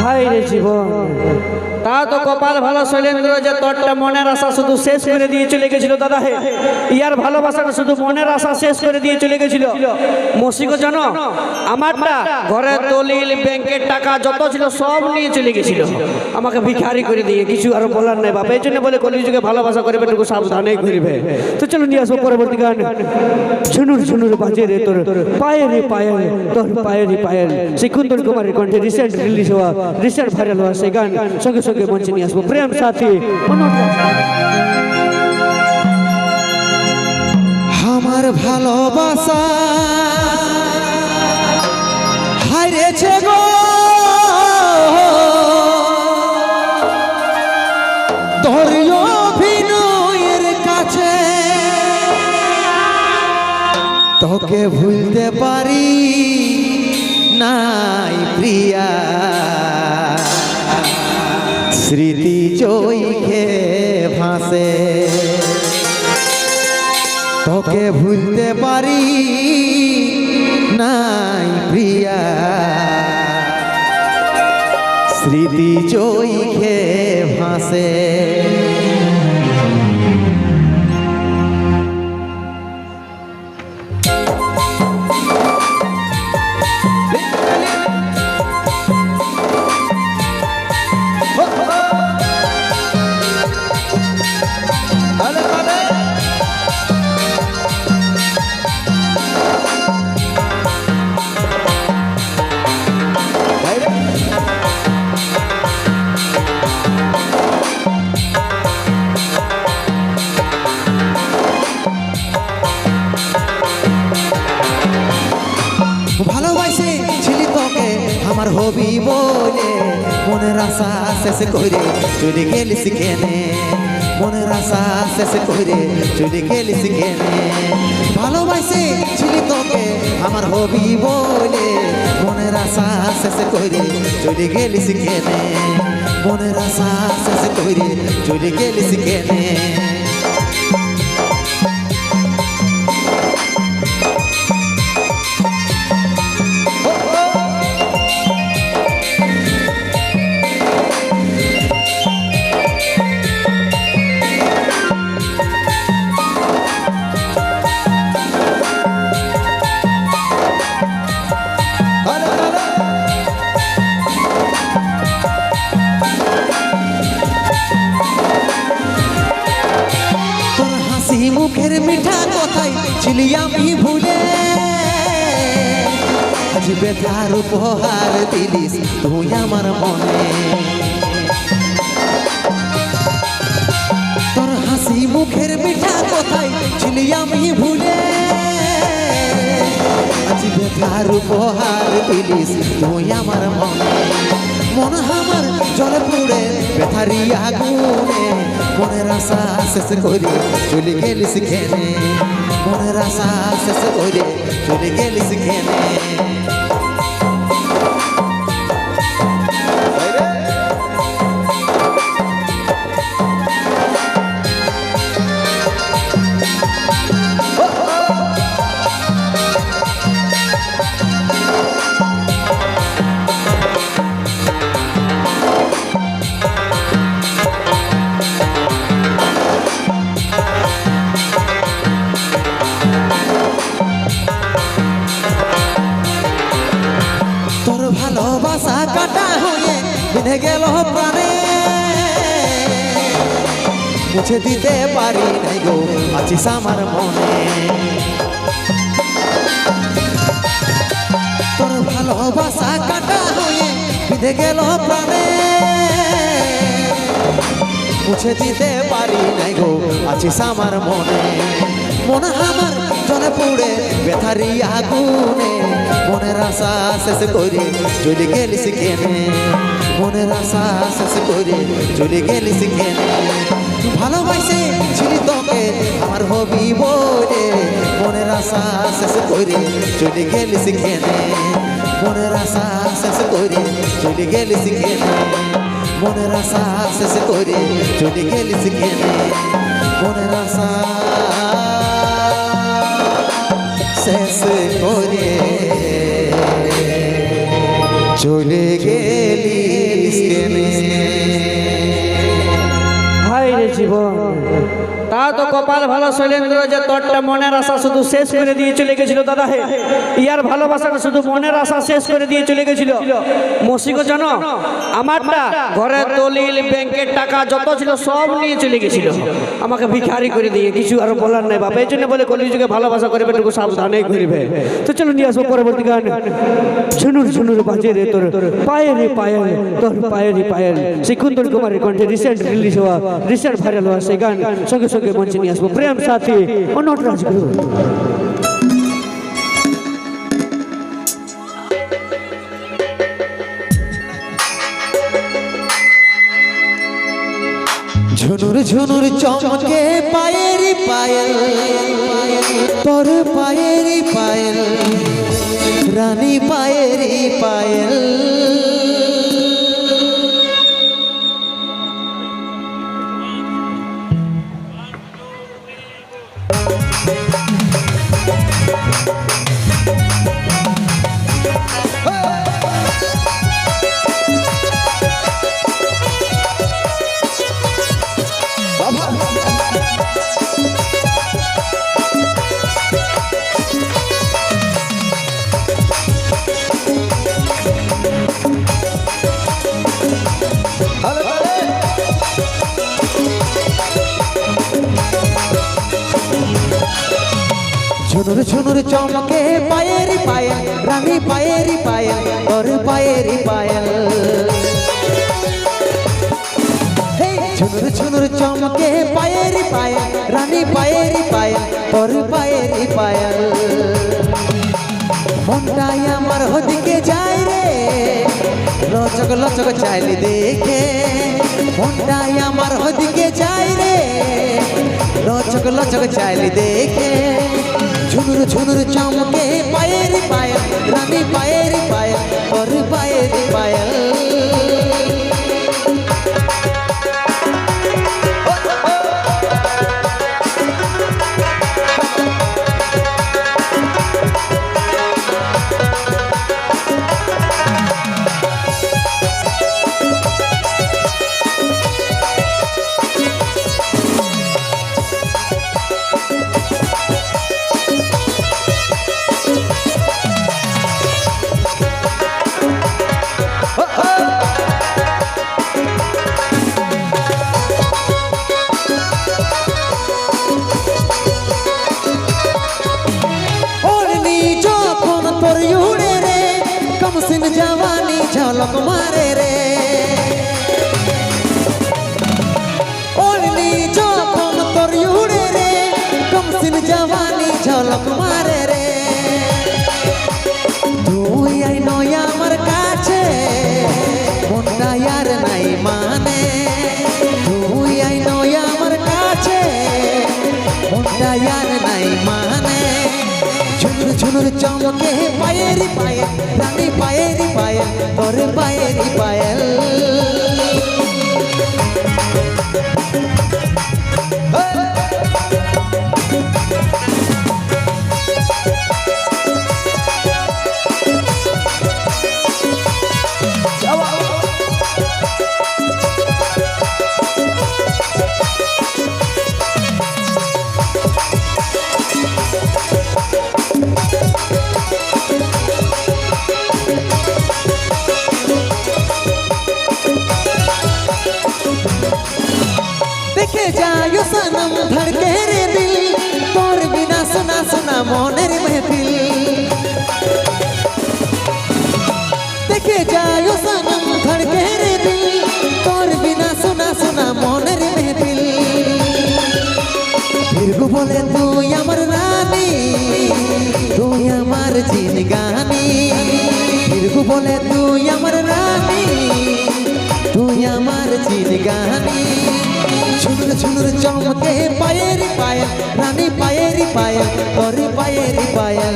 হায় রে জীবন, তা তো কপাল ভালো শৈলেন্দ্র যে তোরটা মনের আশা শুধু শেষ করে দিয়ে চলে গেছিল। দাদা হে, ইয়ার ভালোবাসাটা শুধু মনের আশা শেষ করে দিয়ে চলে গেছিল। মসিকো জানো, আমারটা ঘরে দলিল ব্যাংকের টাকা যত ছিল সব নিয়ে চলে গেছিল, আমাকে ভিখারি করে দিয়ে কিছু আর বলার নাই বাবা। এই জন্য বলে কলিযুগে ভালোবাসা করবে একটু সাবধানে করবে। তো চলো নিয়ে আসবো পরবর্তী গান। ঝুনুর ঝুনুর বাজে রে তোর পায়ে রে পায়েল, তোর পায়ে রে পায়েল, সেই কুন্দন কুমারের কণ্ঠে রিসেন্ট রিলিজ হওয়া, রিসেন্ট ভাইরাল হওয়া সেই গান সঙ্গে সঙ্গে মঞ্চে নিয়ে আসবো। প্রেম সাথী আমার ভালোবাসা হারিয়েছে গো, তোর অভিনয়ের কাছে তোকে ভুলতে পারি নাই প্রিয়া, স্মৃতি চোখে ভাসে তোকে ভুলতে পারি নাই প্রিয়া, স্মৃতি চোখে ভাসে। ভালোবাসে ছিলি তোকে আমার হবি বলে, মনের আশা শেষ করে চলে গেলিস কেনে, মনের আশা শেষ করে চলে গেলিস কেনে। ভালোবাসে ছিলি তোকে আমার হবি বলে, মনের আশা শেষ করে চলে গেলিস কেনে, মনের আশা শেষ করে চলে গেলিস কেনে। মুখের মিঠা কথাই ছিলি আমি ভুলে, আজ ব্যথার উপহার দিলিস তুই আমার মনে। তোর হাসি মুখের মিঠা কথাই ছিলি আমি ভুলে, আজ ব্যথার উপহার দিলিস তুই আমার মনে। মন আমার জলে পুড়ে ব্যথারি আগুনে, মনের আশা শেষ করে চলে গেলিস কেনে, মনের আশা শেষ করে চলে গেলিস কেনে। ভালোবাসা কাটা হয়ে বিঁধে গেল প্রাণে, মুছে দিতে পারি নাই গো আছিস আমার মনে। তোর ভালোবাসা কাটা হয়ে বিঁধে গেল প্রাণে, মুছে দিতে পারি নাই গো আছিস আমার মনে। মন আমার জলে পুড়ে ব্যথারি আগুনে, মনের আশা শেষ করে চলে গেলিস কেনে, মনের আশা শেষ করে চলে গেলিস কেনে। ভালোবাসে ছিলি তোকে আমার হবি বলে, মনের আশা শেষ করে চলে গেলিস কেনে, মনের আশা শেষ করে চলে গেলিস কেনে, মনের আশা শেষ করে চলে গেলিস কেনে, মনের আশা শেষ করে চলে গেলি কেনে হায় রে জীবন, তা তো কপাল ভালো শৈলেন্দ্র যে তোরটা মনের আশা শুধু শেষ করে দিয়ে চলে গেছিল দাদা হে। ইয়ার ভালোবাসাটা শুধু মনের আশা শেষ করে দিয়ে চলে গেছিল। মসিকো জানো, আমারটা ঘরের দলিল ব্যাংকের টাকা যত ছিল সব নিয়ে চলে গেছিল, আমাকে ভিখারি করে দিয়ে কিছু আর বলার নাই বাবা। এই জন্য বলে কলিযুগে ভালোবাসা করবে একটু সাবধানে করবে। তো চলো নিয়ে আসবো পরবর্তী গান। ঝুনুর ঝুনুর বাজে রে তোর পায়ে রে পায়েল, তোর পায়ে রে পায়েল, সেই কুন্দন কুমারের কণ্ঠে রিসেন্ট রিলিজ হওয়া, রিসেন্ট ভাইরাল হওয়া সেই গান সঙ্গে সঙ্গে মঞ্চে নিয়ে আসবো প্রেম সাথী ও নটরাজগুরু। ঝুনুর ঝুনুর চমকে পায়েরি পায়েল, তোর পায়েরি পায়েল, রানী পায়েরি পায়েল। ঝুনুর ঝুনুর চমকে পায়েরি পায়েল, রানী পায়েরি পায়েল, তোর পায়েরি পায়েল। ঝুনুর ঝুনুর চমকে পায়েরি পায়েল, রানী পায়েরি পায়েল, তোর পায়েরি পায়েল। মনটাই আমার ওদিকে যায় রে, লচক লচক চাইলে দেখে। মনটাই আমার ওদিকে যায় রে, লচক লচক চাইলে দেখে। ঝুনুর ঝুনুর চমকে পায়েরি পায়েল, রানী পায়েরি পায়েল, তোর পায়েরি পায়েল। कमसिन जवानी झलक मारे रे, ओढ़नी जखन तोर उड़े रे, कमसिन जवानी झलक मारे रे। তুই আই নয় আমার কাছে, মনটা আর নাই মানে। তুই আই নয় আমার কাছে, মনটা আর নাই মানে। ঝুনুর ঝুনুর চমকে পায়েরি পায়েল, রানী পায়েরি পায়েল, তোর পায়েরি পায়েল। देखे जायो सनम धड़के रे दिल, तोर बिना सुना सुना मोनेर महफिल। देखे जायो सनम धड़के रे दिल, तोर बिना सुना सुना मोनेर महफिल। फिर बोले তুই আমার রানী, তুই আমার জিনগানি। फिर बोले তুই আমার রানী, তুই আমার জিনগানি। ঝুনুর ঝুনুর চমকে পায়েরি পায়েল, রানী পায়েরি পায়েল, তোর পায়েরি পায়েল।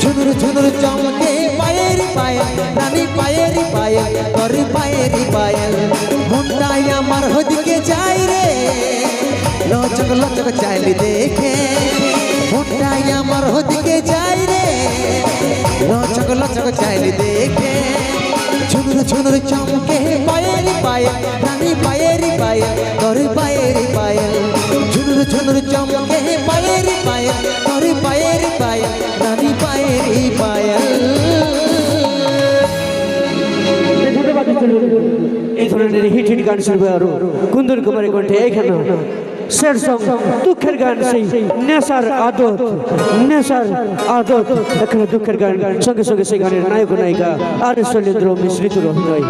ঝুনুর ঝুনুর চমকে পায়েরি পায়েল, রানী পায়েরি পায়েল, তোর পায়েরি পায়েল। মনটাই আমার ওদিকে যায় রে, লচক লচক চাইলে দেখে। মনটাই আমার ওদিকে যায় রে, লচক লচক চাইলে দেখে। ঝুনুর ঝুনুর চমকে পায়েরি পায়েল রানী পায়েরি পায়েল তোর পায়েরি পায়েল ঝুনুর ঝুনুর চমকে পায়েরি পায়েল তোর পায়েরি পায়েল রানী পায়েরি পায়েল। এই ধরনের হিট হিট গান শুনবে আরো কুন্দন কুমারের কণ্ঠে এখানে শের সং দুঃখের গান সেই নেশার আদত এখানে দুঃখের গান সঙ্গে সঙ্গে সেই গানের নায়ক নায়িকা আর শৈলেন্দ্র মিশ্রিত অভিনয়।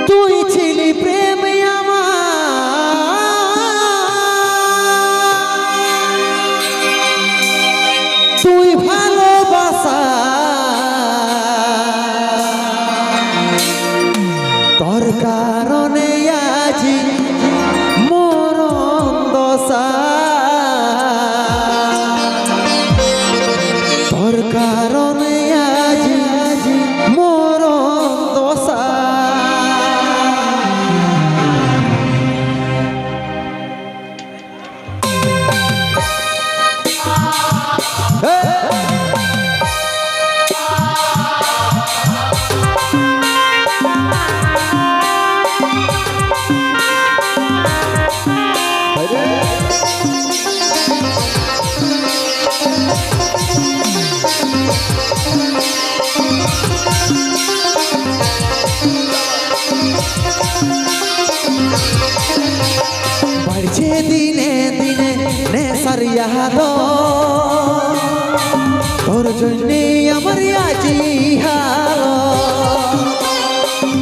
তুই ছিলি প্রেমে আমার তুই ভালোবাসা তোর কারণে আজি মরণ দশা তোর কারণে আজি মরণ দশা। বাড়ছে দিনে দিনে নেশার ইয়াদ তোর জন্যে আমার আজি হাল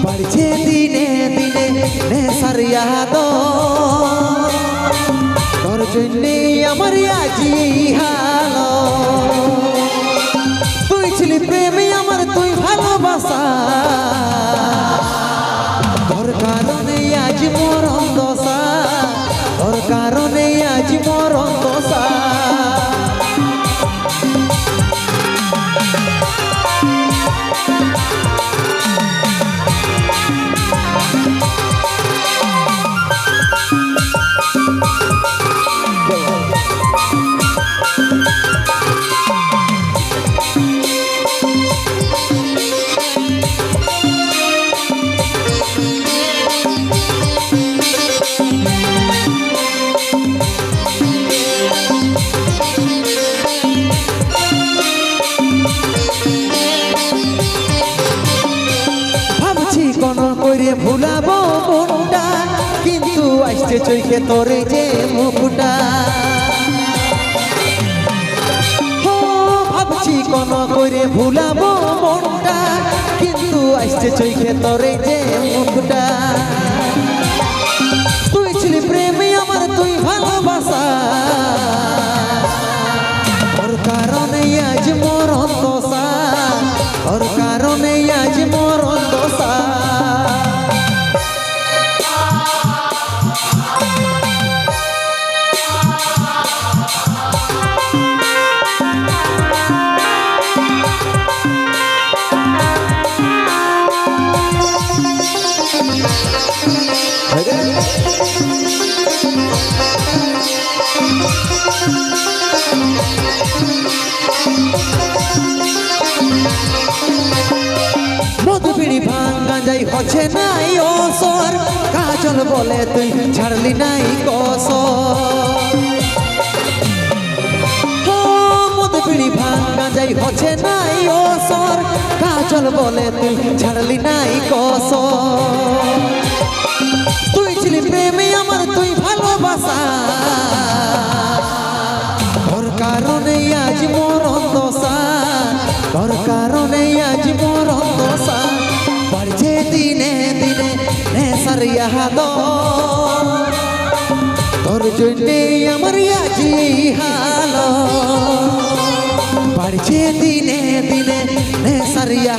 বাড়ছে দিনে দিনে নেশার ইয়াদ তোর জন্যে আমার আজি হাল তুই ছিলি প্রেমে আমার তুই ভালোবাসা তোর কারণে আজ মরণ দশা তোর কারণে আজ মরণ দশা। করে ভুলাবো মনটা কিন্তু আসছে চোখে তোরে যে মুখটা ভাবছি কোন করে ভুলাবো মনটা কিন্তু আসছে চোখে তোরে যে মুখটা তুই ছিলি প্রেমে আমার তুই ভালোবাসা তোর কারণে আজ মরণ দশা তোর কারণে আজ মরণ দশা। মধুবিড়ি ভাঙ্গা যাই হচ্ছে নাই অসর কাজল বলে তুই ছাড়লি নাই কসর মধুবিড়ি ভাঙ্গা যাই হচ্ছে নাই অসর কাজল বলে তুই ছাড়লি নাই কসর তুই ছিলি প্রেমে আমার তুই ভালোবাসা তোর কারণে আজ মরণ দশা তোর কারণে আজ মরণ দশা বাড়ছে দিনে দিনে নেশার ইয়াদ তোর জন্যে আমার আজি হাল বাড়ছে যে দিনে দিনে নেশারিয়া